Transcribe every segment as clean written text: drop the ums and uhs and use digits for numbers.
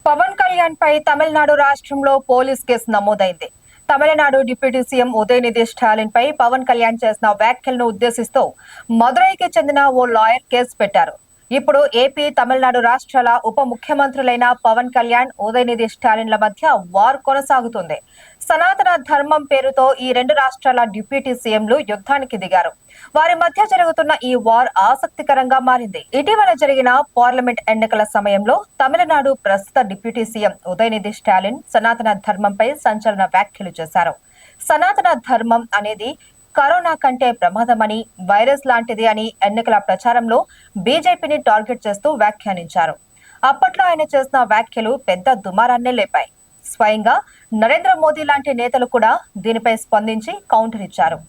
పవన్ కళ్యాణ్ పై తమిళనాడు రాష్ట్రంలో police case నమోదైంది. Tamil Nadu deputy CM Udhayanidhi Stalin పై పవన్ కళ్యాణ్ చేసిన వ్యాఖ్యలను ఉద్దేశిస్తూ మదురైకి చెందిన ఓ లాయర్ కేసు పెట్టారు. ఇప్పుడు ఏపీ, తమిళనాడు రాష్ట్రాల ఉప ముఖ్యమంత్రులైన పవన్ కళ్యాణ్, ఉదయనిధి స్టాలిన్ల మధ్య వార్ కొనసాగుతుంది. సనాతన ధర్మం పేరుతో ఈ రెండు రాష్ట్రాల డిప్యూటీ సీఎంలు యుద్ధానికి దిగారు. వారి మధ్య జరుగుతున్న ఈ వార్ ఆసక్తికరంగా మారింది. ఇటీవల జరిగిన పార్లమెంట్ ఎన్నికల సమయంలో తమిళనాడు ప్రస్తుత డిప్యూటీ సీఎం ఉదయనిధి స్టాలిన్ సనాతన ధర్మంపై సంచలన వ్యాఖ్యలు చేశారు. సనాతన ధర్మం అనేది కరోనా కంటే ప్రమాదమని, వైరస్ లాంటిది అని ఎన్నికల ప్రచారంలో బీజేపీని టార్గెట్ చేస్తూ వ్యాఖ్యానించారు. అప్పట్లో ఆయన చేసిన వ్యాఖ్యలు పెద్ద దుమారాన్నే లేపాయి. స్వయంగా నరేంద్ర మోదీ లాంటి నేతలు కూడా దీనిపై స్పందించి కౌంటర్ ఇచ్చారు.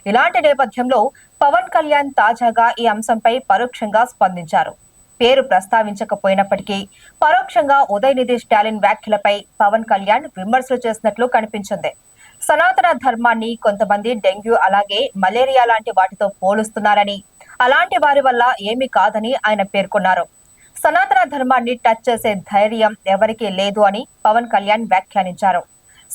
ఇలాంటి నేపథ్యంలో పవన్ కళ్యాణ్ తాజాగా ఈ అంశంపై పరోక్షంగా స్పందించారు. పేరు ప్రస్తావించకపోయినప్పటికీ పరోక్షంగా ఉదయనిధి స్టాలిన్ వ్యాఖ్యలపై పవన్ కళ్యాణ్ విమర్శలు చేసినట్లు కనిపించింది. సనాతన ధర్మాన్ని కొంతమంది డెంగ్యూ అలాగే మలేరియా లాంటి వాటితో పోలుస్తున్నారని, అలాంటి వారి వల్ల ఏమీ కాదని ఆయన పేర్కొన్నారు. సనాతన ధర్మాన్ని టచ్ చేసే ధైర్యం ఎవరికీ లేదు అని పవన్ కళ్యాణ్ వ్యాఖ్యానించారు.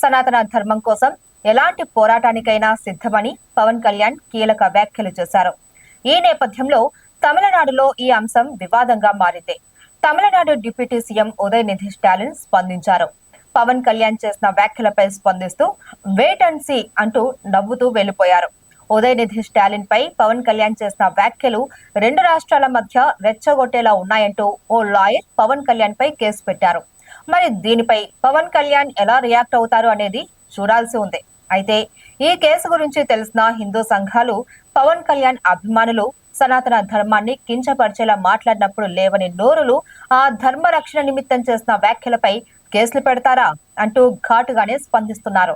సనాతన ధర్మం కోసం ఎలాంటి పోరాటానికైనా సిద్ధమని పవన్ కళ్యాణ్ కీలక వ్యాఖ్యలు చేశారు. ఈ నేపథ్యంలో తమిళనాడులో ఈ అంశం వివాదంగా మారింది. తమిళనాడు డిప్యూటీ సీఎం ఉదయనిధి స్టాలిన్ స్పందించారు. పవన్ కళ్యాణ్ చేసిన వ్యాఖ్యలపై స్పందిస్తూ వెయిట్ అండ్ సీ అంటూ నవ్వుతూ వెళ్లిపోయారు. ఉదయనిధి స్టాలిన్ పై పవన్ కళ్యాణ్ చేసిన వ్యాఖ్యలు రెండు రాష్ట్రాల మధ్య రెచ్చగొట్టేలా ఉన్నాయంటూ ఓ లాయర్ పవన్ కళ్యాణ్ పై కేసు పెట్టారు. మరి దీనిపై పవన్ కళ్యాణ్ ఎలా రియాక్ట్ అవుతారు అనేది చూడాల్సి ఉంది. అయితే ఈ కేసు గురించి తెలిసిన హిందూ సంఘాలు పవన్ కళ్యాణ్ అభిమానులు సనాతన ధర్మాన్ని కించపరిచేలా మాట్లాడినప్పుడు లేవని నోరులు ఆ ధర్మ రక్షణ నిమిత్తం చేసిన వ్యాఖ్యలపై కేసులు పెడతారా అంటూ ఘాటుగానే స్పందిస్తున్నారు.